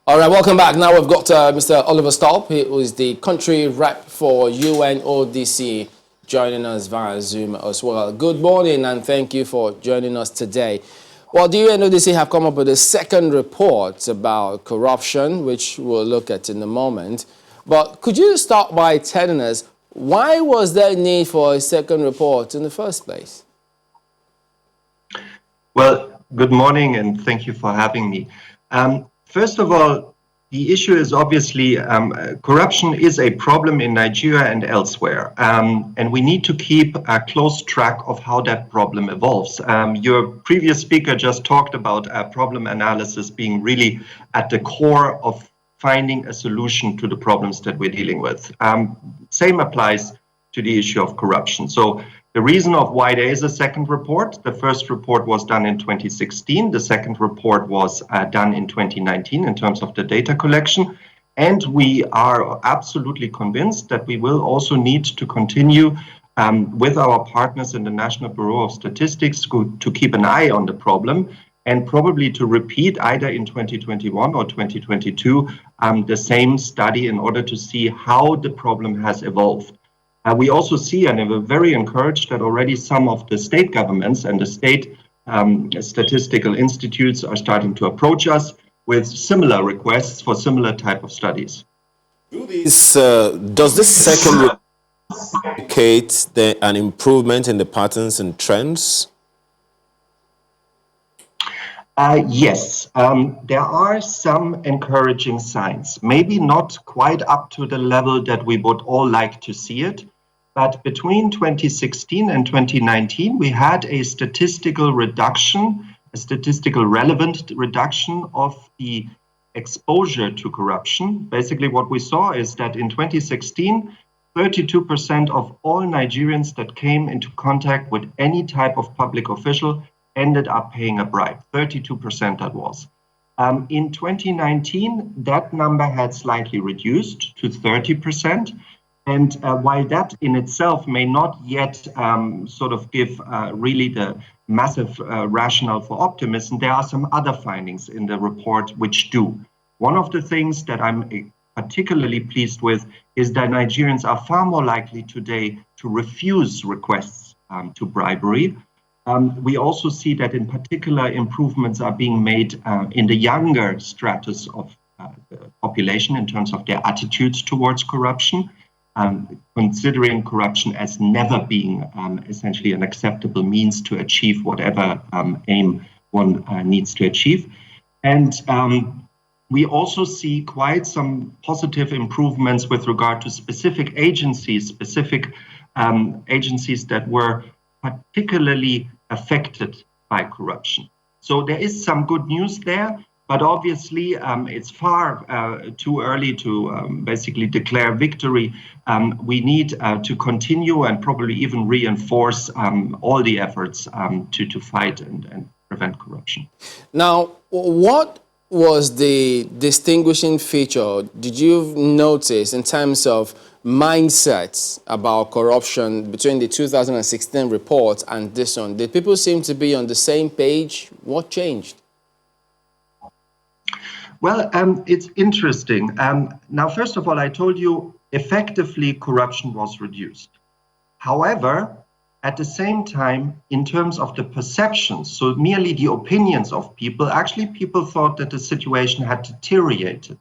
All right, welcome back. Now we've got Mr. Oliver Stolp, who is the country rep for UNODC, joining us via Zoom as well. Good morning and thank you for joining us today. Well, the UNODC have come up with a second report about corruption, which we'll look at in a moment. But could you start by telling us, why was there a need for a second report in the first place? Well, good morning and thank you for having me. First of all, the issue is obviously corruption is a problem in Nigeria and elsewhere, and we need to keep a close track of how that problem evolves. Your previous speaker just talked about problem analysis being really at the core of finding a solution to the problems that we're dealing with. Same applies to the issue of corruption. So the reason of why there is a second report, the first report was done in 2016, the second report was done in 2019 in terms of the data collection, and we are absolutely convinced that we will also need to continue with our partners in the National Bureau of Statistics to keep an eye on the problem and probably to repeat either in 2021 or 2022 the same study in order to see how the problem has evolved. We also see, and we're very encouraged, that already some of the state governments and the state statistical institutes are starting to approach us with similar requests for similar type of studies. Does this second indicate an improvement in the patterns and trends? Yes, there are some encouraging signs, maybe not quite up to the level that we would all like to see it. But between 2016 and 2019, we had a statistical reduction, a statistical relevant reduction of the exposure to corruption. Basically, what we saw is that in 2016, 32% of all Nigerians that came into contact with any type of public official ended up paying a bribe. 32% that was. In 2019, that number had slightly reduced to 30%. And while that in itself may not yet sort of give really the massive rationale for optimism, there are some other findings in the report which do. One of the things that I'm particularly pleased with is that Nigerians are far more likely today to refuse requests to bribery. We also see that in particular improvements are being made in the younger stratus of the population in terms of their attitudes towards corruption. Considering corruption as never being essentially an acceptable means to achieve whatever aim one needs to achieve. And we also see quite some positive improvements with regard to specific agencies that were particularly affected by corruption. So there is some good news there. But obviously, it's far too early to basically declare victory. We need to continue and probably even reinforce all the efforts to fight and prevent corruption. Now, what was the distinguishing feature did you notice in terms of mindsets about corruption between the 2016 report and this one? Did people seem to be on the same page? What changed? Well, it's interesting. Now, first of all, I told you effectively corruption was reduced. However, at the same time, in terms of the perceptions, so merely the opinions of people, actually people thought that the situation had deteriorated.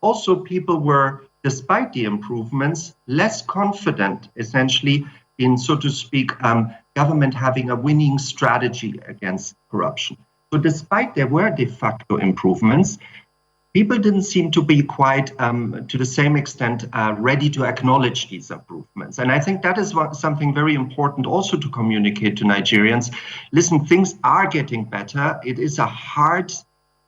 Also, people were, despite the improvements, less confident, essentially, in, so to speak, government having a winning strategy against corruption. So despite there were de facto improvements, people didn't seem to be quite, to the same extent, ready to acknowledge these improvements. And I think that is something very important also to communicate to Nigerians. Listen, things are getting better. It is a hard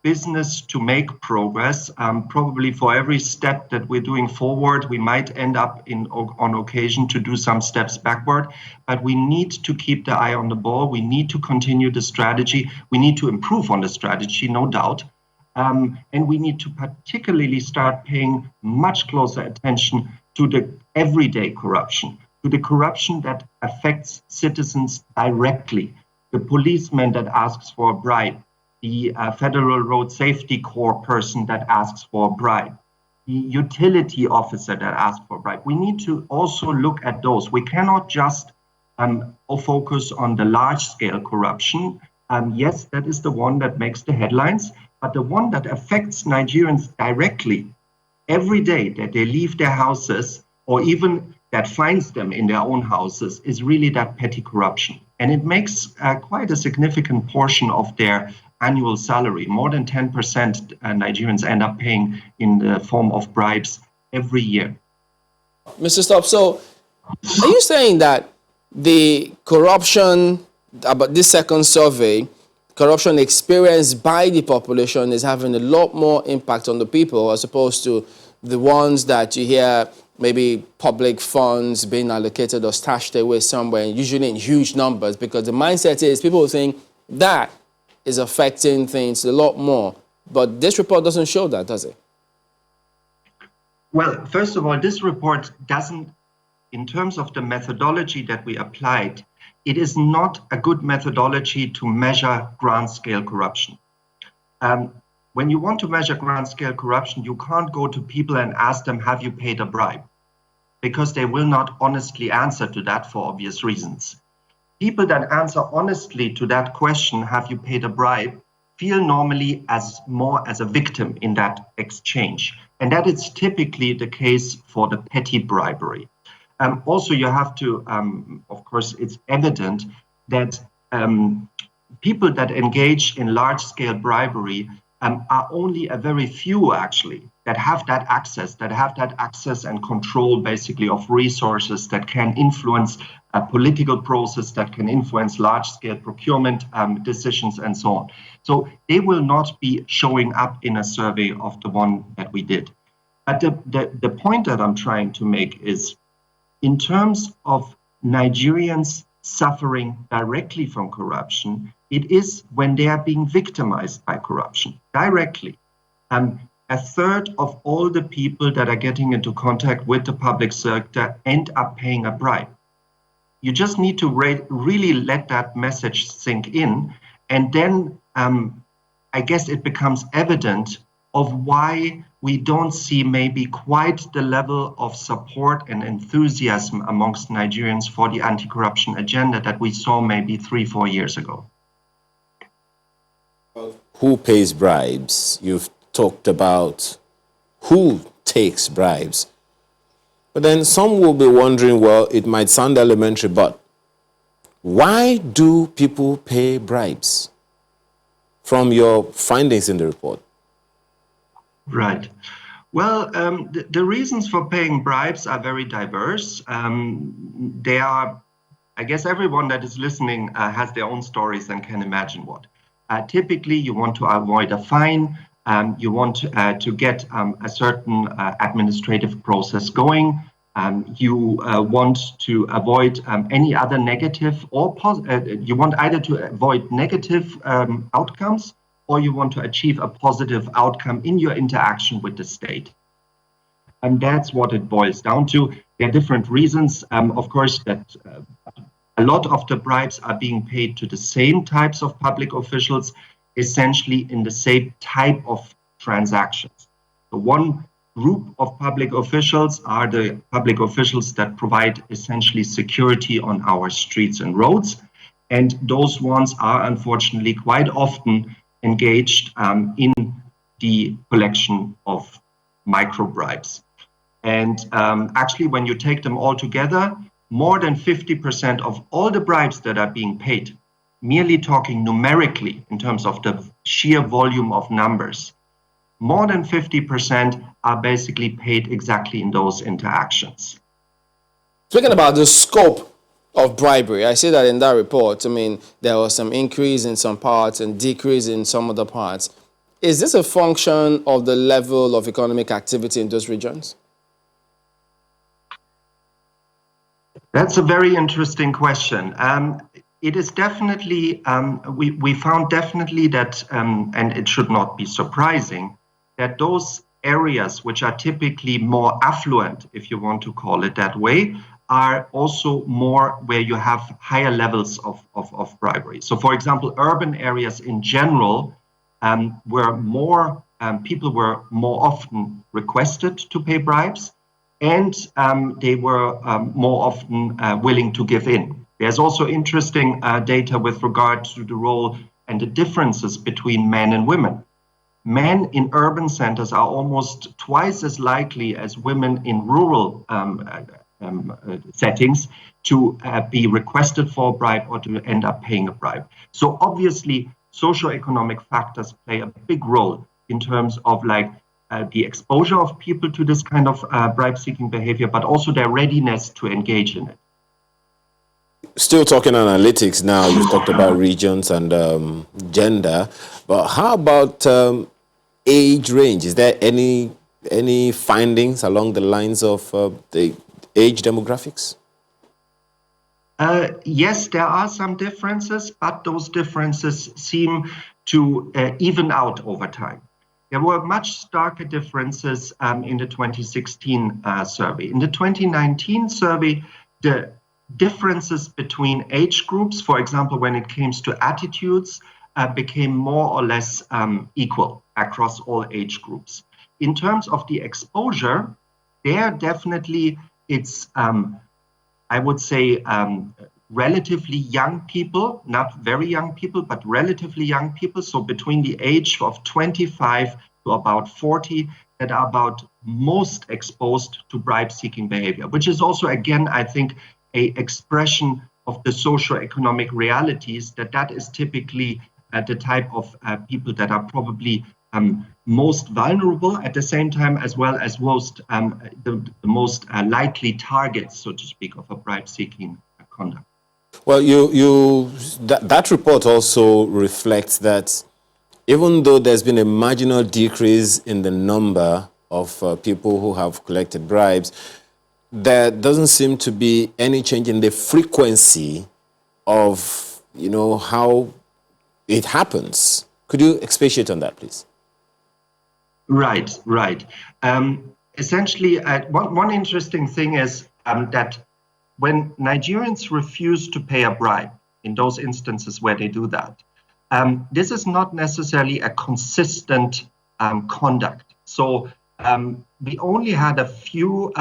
business to make progress. Probably for every step that we're doing forward, we might end up on occasion to do some steps backward. But we need to keep the eye on the ball. We need to continue the strategy. We need to improve on the strategy, no doubt. And we need to particularly start paying much closer attention to the everyday corruption, to the corruption that affects citizens directly. The policeman that asks for a bribe, the Federal Road Safety Corps person that asks for a bribe, the utility officer that asks for a bribe. We need to also look at those. We cannot just focus on the large-scale corruption. Yes, that is the one that makes the headlines, but the one that affects Nigerians directly every day that they leave their houses, or even that finds them in their own houses, is really that petty corruption. And it makes quite a significant portion of their annual salary. More than 10% Nigerians end up paying in the form of bribes every year. Mr. Stop, so are you saying that the corruption, about this second survey, corruption experienced by the population is having a lot more impact on the people as opposed to the ones that you hear maybe public funds being allocated or stashed away somewhere, usually in huge numbers, because the mindset is people think that is affecting things a lot more. But this report doesn't show that, does it? Well, first of all, this report doesn't, in terms of the methodology that we applied, it is not a good methodology to measure grand-scale corruption. When you want to measure grand-scale corruption, you can't go to people and ask them, have you paid a bribe? Because they will not honestly answer to that for obvious reasons. People that answer honestly to that question, have you paid a bribe, feel normally more as a victim in that exchange. And that is typically the case for the petty bribery. Also, you have to, of course, it's evident that people that engage in large-scale bribery are only a very few, actually, that have that access and control, basically, of resources that can influence a political process, that can influence large-scale procurement decisions, and so on. So they will not be showing up in a survey of the one that we did. But the point that I'm trying to make is, in terms of Nigerians suffering directly from corruption, it is when they are being victimized by corruption directly. A third of all the people that are getting into contact with the public sector end up paying a bribe. You just need to really let that message sink in, and then I guess it becomes evident of why we don't see maybe quite the level of support and enthusiasm amongst Nigerians for the anti-corruption agenda that we saw maybe 3-4 years ago. Who pays bribes? You've talked about who takes bribes. But then some will be wondering, well, it might sound elementary, but why do people pay bribes? From your findings in the report. Right. Well, the reasons for paying bribes are very diverse. They are, I guess everyone that is listening has their own stories and can imagine what. Typically, you want to avoid a fine. You want to get a certain administrative process going. You want to avoid any other negative or you want either to avoid negative outcomes, or you want to achieve a positive outcome in your interaction with the state. And that's what it boils down to. There are different reasons, of course, that a lot of the bribes are being paid to the same types of public officials, essentially in the same type of transactions. The one group of public officials are the public officials that provide essentially security on our streets and roads. And those ones are unfortunately quite often engaged in the collection of micro bribes. And actually, when you take them all together, more than 50% of all the bribes that are being paid, merely talking numerically in terms of the sheer volume of numbers, more than 50% are basically paid exactly in those interactions. Speaking about the scope of bribery, I see that in that report. I mean, there was some increase in some parts and decrease in some other parts. Is this a function of the level of economic activity in those regions? That's a very interesting question. It is definitely, we found definitely that, and it should not be surprising, that those areas which are typically more affluent, if you want to call it that way, are also more where you have higher levels of bribery. So for example, urban areas in general people were more often requested to pay bribes, and they were more often willing to give in. There's also interesting data with regard to the role and the differences between men and women. Men in urban centers are almost twice as likely as women in rural settings to be requested for a bribe or to end up paying a bribe. So obviously, socioeconomic factors play a big role in terms of the exposure of people to this kind of bribe-seeking behavior, but also their readiness to engage in it. Still talking analytics now, you've talked about regions and gender, but how about age range? Is there any findings along the lines of the age demographics? Yes, there are some differences, but those differences seem to even out over time. There were much starker differences in the 2016 survey. In the 2019 survey, the differences between age groups, for example, when it came to attitudes, became more or less equal across all age groups. In terms of the exposure, there definitely it's, I would say, relatively young people, not very young people, but relatively young people. So between the age of 25 to about 40, that are about most exposed to bribe-seeking behavior, which is also, again, I think, an expression of the socioeconomic realities, that is typically the type of people that are probably most vulnerable at the same time, as well as the most likely targets, so to speak, of a bribe-seeking conduct. Well, that report also reflects that even though there's been a marginal decrease in the number of people who have collected bribes, there doesn't seem to be any change in the frequency of, how it happens. Could you expatiate on that, please? Right. Essentially, one interesting thing is that when Nigerians refuse to pay a bribe, in those instances where they do that, this is not necessarily a consistent conduct. So we only had a few,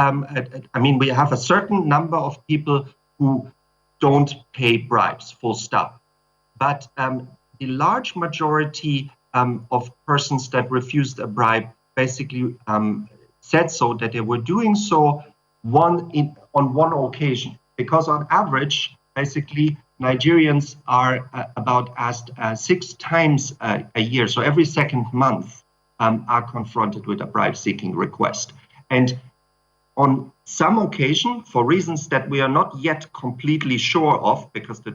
we have a certain number of people who don't pay bribes, full stop. But the large majority of persons that refused a bribe basically said so that they were doing so on one occasion, because on average, basically, Nigerians are about asked 6 times a year, so every second month, are confronted with a bribe-seeking request. And on some occasion, for reasons that we are not yet completely sure of, because the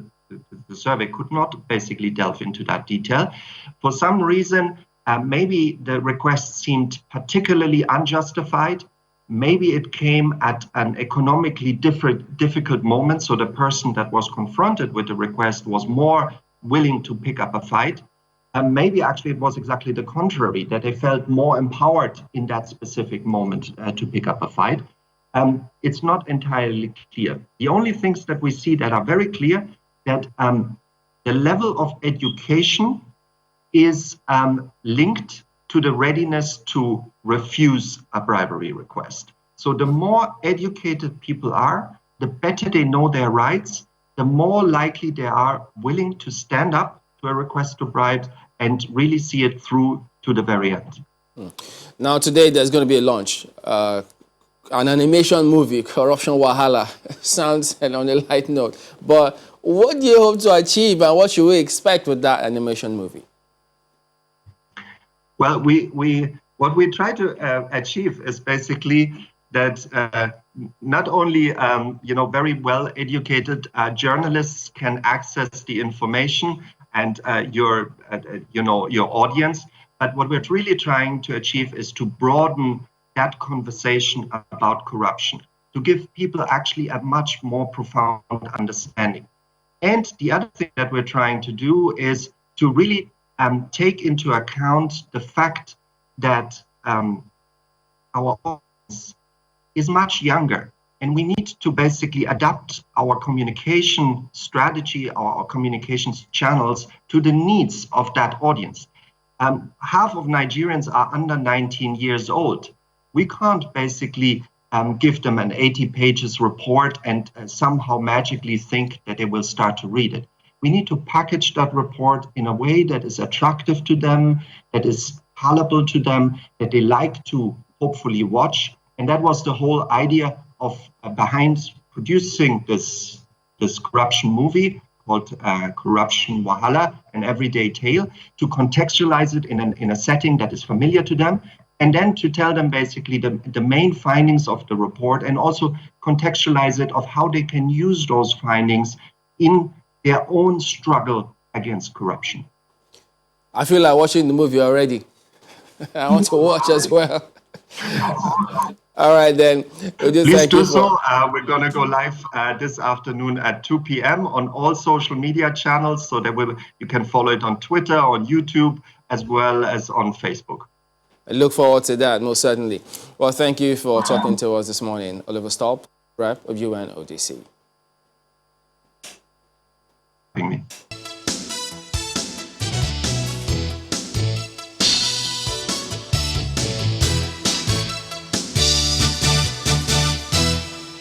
survey could not basically delve into that detail, for some reason, maybe the request seemed particularly unjustified. Maybe it came at an economically difficult moment, so the person that was confronted with the request was more willing to pick up a fight. Maybe actually it was exactly the contrary, that they felt more empowered in that specific moment to pick up a fight. It's not entirely clear. The only things that we see that are very clear, that the level of education is linked to the readiness to refuse a bribery request. So the more educated people are, the better they know their rights, the more likely they are willing to stand up to a request to bribe and really see it through to the very end. Now today there's going to be a launch. An animation movie, Corruption Wahala. Sounds on a light note. But what do you hope to achieve and what should we expect with that animation movie? Well, what we try to achieve is basically that not only very well educated journalists can access the information and your audience, but what we're really trying to achieve is to broaden that conversation about corruption, to give people actually a much more profound understanding. And the other thing that we're trying to do is to really take into account the fact that our audience is much younger, and we need to basically adapt our communication strategy, our communications channels to the needs of that audience. half of Nigerians are under 19 years old. We can't basically give them an 80 pages report and somehow magically think that they will start to read it. We need to package that report in a way that is attractive to them, that is palatable to them, that they like to hopefully watch. And that was the whole idea of behind producing this corruption movie called Corruption Wahala, an everyday tale, to contextualize it in a setting that is familiar to them, and then to tell them basically the main findings of the report, and also contextualize it of how they can use those findings in their own struggle against corruption. I feel like watching the movie already. I want to watch as well. All right, then. Please do so. We're going to go live this afternoon at 2 p.m. on all social media channels. So you can follow it on Twitter, on YouTube, as well as on Facebook. I look forward to that, most certainly. Well, thank you for talking to us this morning. Oliver Staub, rep of UNODC. Me.